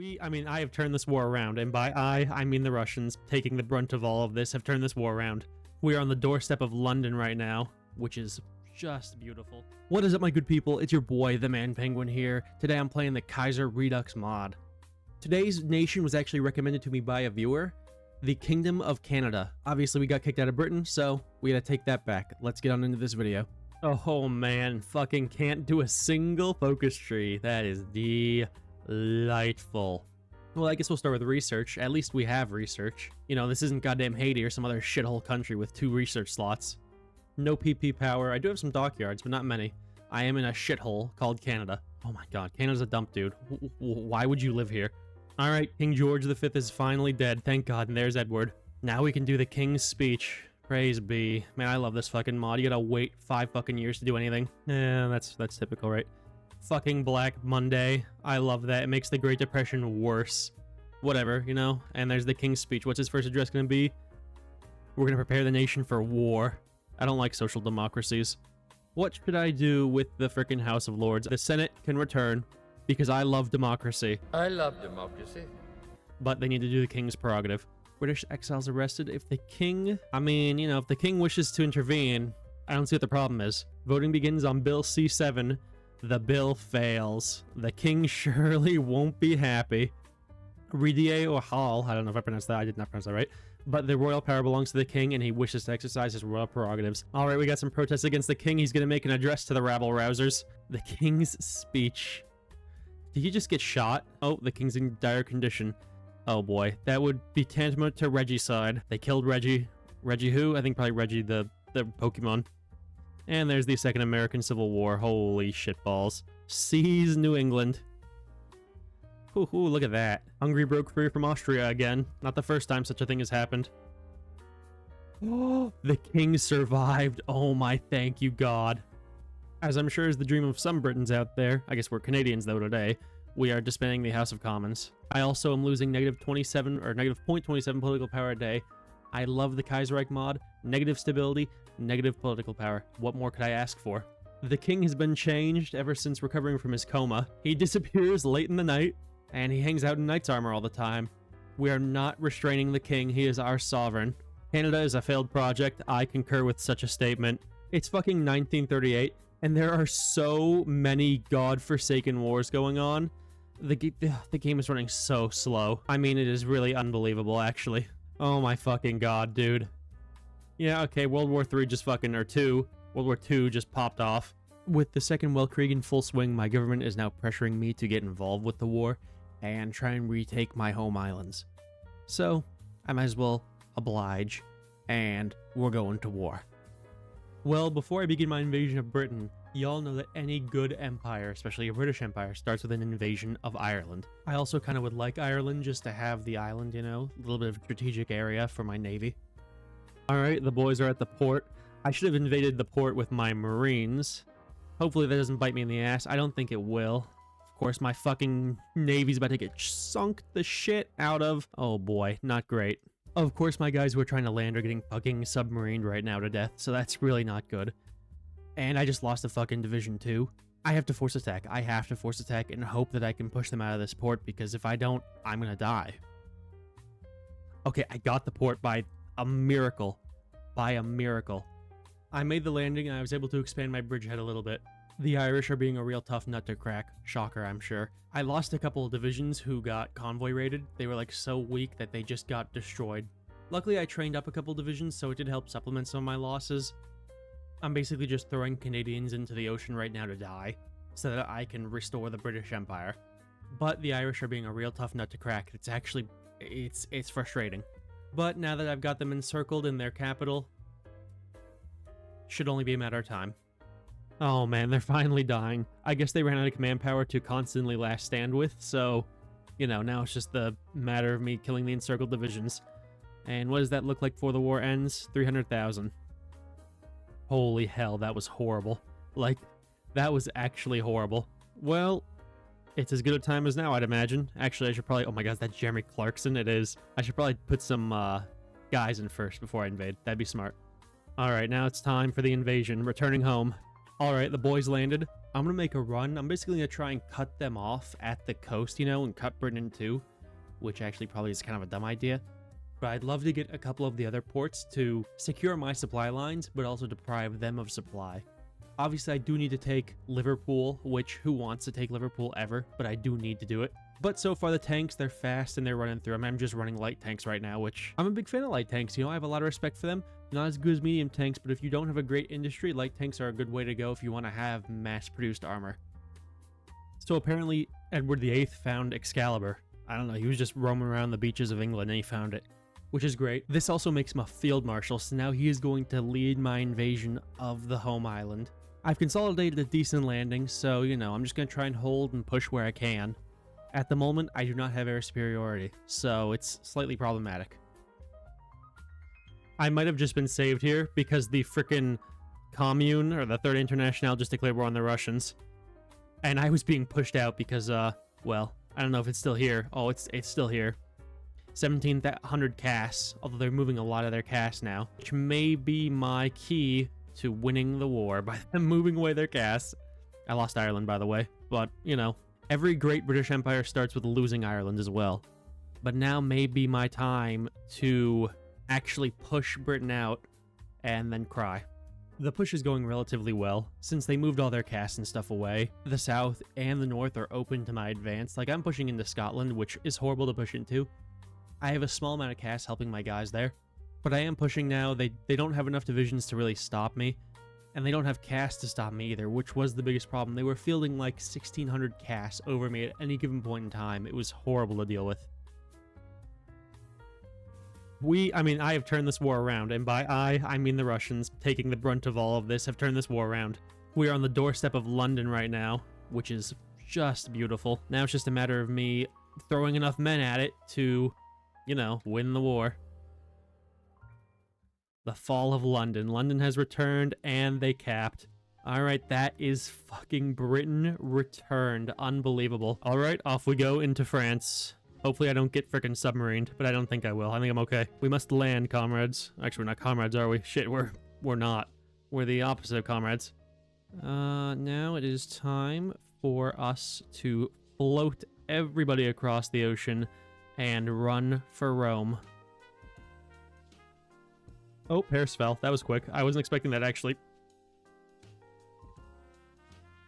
I have turned this war around, and by I mean the Russians, taking the brunt of all of this, have turned this war around. We are on the doorstep of London right now, which is just beautiful. What is up, my good people? It's your boy, the Man Penguin here. Today I'm playing the Kaiserredux mod. Today's nation was actually recommended to me by a viewer, the Kingdom of Canada. Obviously, we got kicked out of Britain, so we gotta take that back. Let's get on into this video. Oh man, fucking can't do a single focus tree. That is delightful. Well, I guess we'll start with research. At least we have research. You know, this isn't goddamn Haiti or some other shithole country with 2 research slots. No PP power. I do have some dockyards, but not many. I am in a shithole called Canada. Oh my god, Canada's a dump, dude. Why would you live here? Alright, King George V is finally dead. Thank god, and there's Edward. Now we can do the King's Speech. Praise be. Man, I love this fucking mod. You gotta wait 5 fucking years to do anything. Yeah, that's typical, right? Fucking Black Monday. I love that. It makes the Great Depression worse. Whatever, you know? And there's the King's Speech. What's his first address gonna be? We're gonna prepare the nation for war. I don't like social democracies. What should I do with the frickin' House of Lords? The Senate can return, because I love democracy. I love democracy. But they need to do the King's prerogative. British exiles arrested. If the king, if the king wishes to intervene, I don't see what the problem is. Voting begins on Bill C7. The bill fails. The king surely won't be happy. Ridier or Hall, I don't know if I pronounced that, I did not pronounce that right, but the royal power belongs to the king and he wishes to exercise his royal prerogatives. Alright, we got some protests against the king. He's gonna make an address to the rabble-rousers. The King's Speech. Did he just get shot? Oh, the king's in dire condition. Oh boy, that would be tantamount to Regicide. They killed Reggie. Reggie who? I think probably Reggie the Pokemon. And there's the Second American Civil War. Holy shitballs. Seize New England. Ooh, look at that. Hungary broke free from Austria again. Not the first time such a thing has happened. Oh, the king survived. Oh my thank you God. As I'm sure is the dream of some Britons out there, I guess we're Canadians though today, we are disbanding the House of Commons. I also am losing -27 or -0.27 political power a day. I love the Kaiserreich mod. Negative stability, negative political power. What more could I ask for? The king has been changed ever since recovering from his coma. He disappears late in the night, and he hangs out in knight's armor all the time. We are not restraining the king. He is our sovereign. Canada is a failed project. I concur with such a statement. It's fucking 1938, and there are so many godforsaken wars going on. The game is running so slow. I mean, it is really unbelievable, actually. Oh my fucking god, dude. Yeah, okay, World War III just fucking, or 2. World War II just popped off. With the Second Weltkrieg in full swing, my government is now pressuring me to get involved with the war and try and retake my home islands. So, I might as well oblige, and we're going to war. Well, before I begin my invasion of Britain, y'all know that any good empire, especially a British empire, starts with an invasion of Ireland. I also kind of would like Ireland just to have the island, you know, a little bit of strategic area for my navy. Alright, the boys are at the port. I should have invaded the port with my marines. Hopefully that doesn't bite me in the ass. I don't think it will. Of course, my fucking navy's about to get sunk the shit out of. Oh boy, not great. Of course, my guys who are trying to land are getting fucking submarined right now to death, so that's really not good. And I just lost a fucking division too. I have to force attack. I have to force attack and hope that I can push them out of this port, because if I don't, I'm gonna die. Okay, I got the port by a miracle. By a miracle. I made the landing and I was able to expand my bridgehead a little bit. The Irish are being a real tough nut to crack. Shocker, I'm sure. I lost a couple of divisions who got convoy raided. They were like so weak that they just got destroyed. Luckily, I trained up a couple divisions, so it did help supplement some of my losses. I'm basically just throwing Canadians into the ocean right now to die, so that I can restore the British Empire. But the Irish are being a real tough nut to crack. It's actually, it's frustrating. But now that I've got them encircled in their capital, should only be a matter of time. Oh man, they're finally dying. I guess they ran out of command power to constantly last stand with, so, you know, now it's just the matter of me killing the encircled divisions. And what does that look like before the war ends? 300,000. Holy hell, that was horrible. Like, that was actually horrible. Well, it's as good a time as now, I'd imagine. Actually, I should probably... Oh my god, that's Jeremy Clarkson? It is. I should probably put some guys in first before I invade. That'd be smart. Alright, now it's time for the invasion. Returning home. Alright, the boys landed. I'm gonna make a run. I'm basically gonna try and cut them off at the coast, you know, and cut Britain in two, which actually probably is kind of a dumb idea. But I'd love to get a couple of the other ports to secure my supply lines, but also deprive them of supply. Obviously, I do need to take Liverpool, which who wants to take Liverpool ever, but I do need to do it. But so far the tanks, they're fast and they're running through. I mean, I'm just running light tanks right now, which I'm a big fan of light tanks. You know, I have a lot of respect for them. Not as good as medium tanks, but if you don't have a great industry, light tanks are a good way to go if you want to have mass-produced armor. So apparently, Edward VIII found Excalibur. I don't know, he was just roaming around the beaches of England and he found it, which is great. This also makes him a field marshal, so now he is going to lead my invasion of the home island. I've consolidated a decent landing, so, you know, I'm just going to try and hold and push where I can. At the moment, I do not have air superiority, so it's slightly problematic. I might have just been saved here because the frickin' Commune, or the Third International, just declared war on the Russians. And I was being pushed out because, well, I don't know if it's still here. Oh, it's still here. 1,700 casts, although they're moving a lot of their casts now, which may be my key to winning the war by them moving away their casts. I lost Ireland, by the way, but, you know, every great British Empire starts with losing Ireland as well. But now may be my time to actually push Britain out and then cry. The push is going relatively well. Since they moved all their casts and stuff away, the south and the north are open to my advance. Like, I'm pushing into Scotland, which is horrible to push into. I have a small amount of casts helping my guys there, but I am pushing now. They don't have enough divisions to really stop me, and they don't have casts to stop me either, which was the biggest problem. They were fielding like 1,600 casts over me at any given point in time. It was horrible to deal with. I have turned this war around, and by I mean the Russians, taking the brunt of all of this, have turned this war around. We are on the doorstep of London right now, which is just beautiful. Now it's just a matter of me throwing enough men at it to, you know, win the war. The fall of London. London has returned, and they capped. Alright, that is fucking Britain returned. Unbelievable. Alright, off we go into France. Hopefully I don't get frickin' submarined, but I don't think I will. I think I'm okay. We must land, comrades. Actually, we're not comrades, are we? Shit, we're not. We're the opposite of comrades. Now it is time for us to float everybody across the ocean and run for Rome. Oh, Paris fell. That was quick. I wasn't expecting that, actually.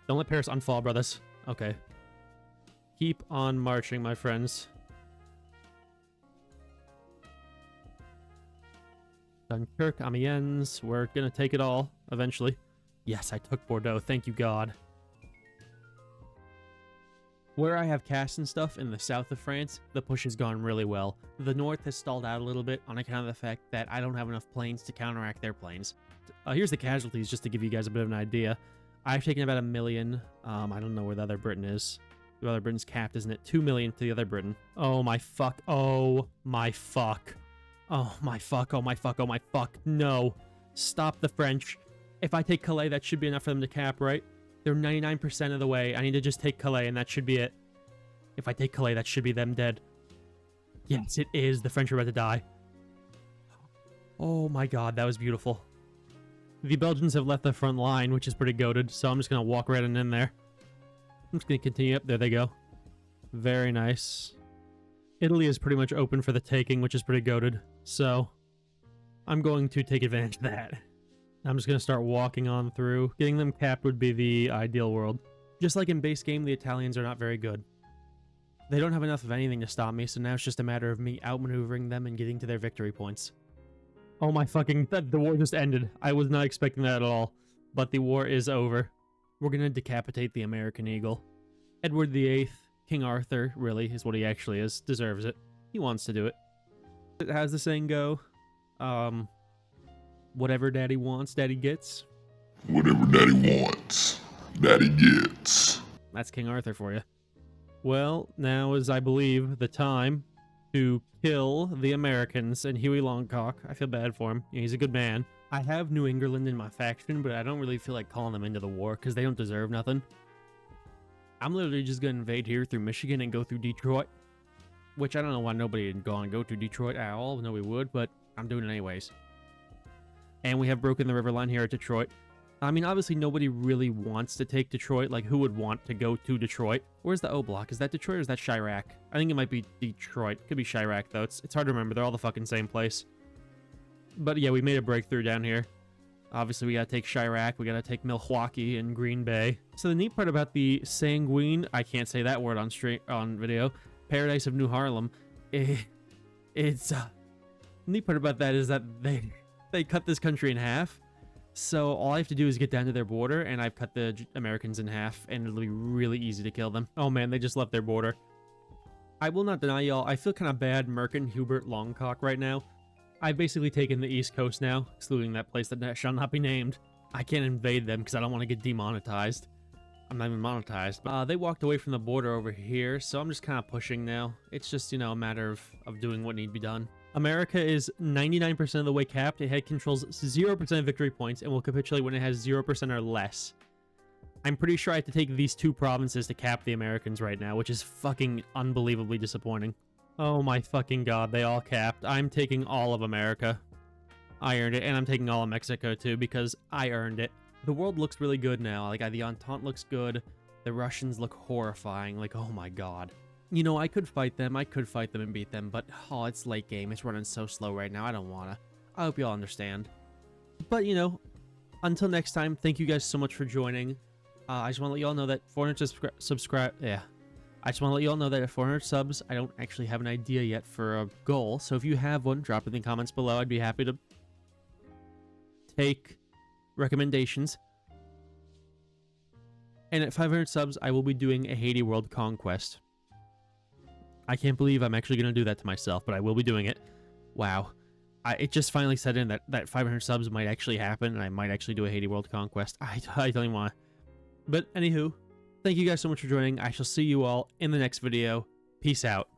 Don't let Paris unfall, brothers. Okay. Keep on marching, my friends. Dunkirk, Amiens. We're gonna take it all, eventually. Yes, I took Bordeaux. Thank you, God. Where I have casts and stuff in the south of France, the push has gone really well. The north has stalled out a little bit on account of the fact that I don't have enough planes to counteract their planes. Here's the casualties, just to give you guys a bit of an idea. I've taken about 1 million. I don't know where the other Britain is. The other Britain's capped, isn't it? 2 million to the other Britain. Oh my fuck. Oh my fuck. Oh my fuck. Oh my fuck. Oh my fuck. No. Stop the French. If I take Calais, that should be enough for them to cap, right? They're 99% of the way. I need to just take Calais, and that should be it. If I take Calais, that should be them dead. Yes, it is. The French are about to die. Oh my god, that was beautiful. The Belgians have left the front line, which is pretty goated, so I'm just going to walk right in there. I'm just going to continue up. There they go. Very nice. Italy is pretty much open for the taking, which is pretty goated, so I'm going to take advantage of that. I'm just going to start walking on through. Getting them capped would be the ideal world. Just like in base game, the Italians are not very good. They don't have enough of anything to stop me, so now it's just a matter of me outmaneuvering them and getting to their victory points. Oh my fucking... The war just ended. I was not expecting that at all. But the war is over. We're going to decapitate the American Eagle. Edward VIII, King Arthur, really, is what he actually is. Deserves it. He wants to do it. How's the saying go? Whatever daddy wants, daddy gets. Whatever daddy wants, daddy gets. That's King Arthur for you. Well, now is, I believe, the time to kill the Americans and Huey Longcock. I feel bad for him. He's a good man. I have New England in my faction, but I don't really feel like calling them into the war because they don't deserve nothing. I'm literally just going to invade here through Michigan and go through Detroit, which I don't know why nobody would go to Detroit at all. No, we would, but I'm doing it anyways. And we have broken the river line here at Detroit. I mean, obviously nobody really wants to take Detroit. Like, who would want to go to Detroit? Where's the O block? Is that Detroit or is that Chirac? I think it might be Detroit. Could be Chirac, though. It's hard to remember. They're all the fucking same place. But yeah, we made a breakthrough down here. Obviously, we gotta take Chirac. We gotta take Milwaukee and Green Bay. So the neat part about the Sanguine, I can't say that word on video, Paradise of New Harlem, it's neat part about that is that they cut this country in half. So all I have to do is get down to their border, and I've cut the Americans in half, and it'll be really easy to kill them. Oh man, they just left their border. I will not deny y'all, I feel kind of bad Merkin Hubert Longcock right now. I've basically taken the East Coast now, excluding that place that shall not be named. I can't invade them because I don't want to get demonetized. I'm not even monetized. But they walked away from the border over here, so I'm just kind of pushing now. It's just, you know, a matter of doing what needs to be done. America is 99% of the way capped. It controls 0% of victory points and will capitulate when it has 0% or less. I'm pretty sure I have to take these 2 provinces to cap the Americans right now, which is fucking unbelievably disappointing. Oh my fucking god, they all capped. I'm taking all of America. I earned it, and I'm taking all of Mexico too, because I earned it. The world looks really good now. Like, the Entente looks good. The Russians look horrifying. Like, oh my god. You know, I could fight them and beat them, but, oh, it's late game. It's running so slow right now. I don't wanna. I hope y'all understand. But, you know, until next time, thank you guys so much for joining. I just want to let y'all know that 400 subscribe. Yeah. I just want to let y'all know that at 400 subs, I don't actually have an idea yet for a goal. So if you have one, drop it in the comments below. I'd be happy to take recommendations. And at 500 subs, I will be doing a Haiti World Conquest. I can't believe I'm actually going to do that to myself, but I will be doing it. Wow. It just finally set in that 500 subs might actually happen, and I might actually do a Haiti World Conquest. I don't even want to. But anywho, thank you guys so much for joining. I shall see you all in the next video. Peace out.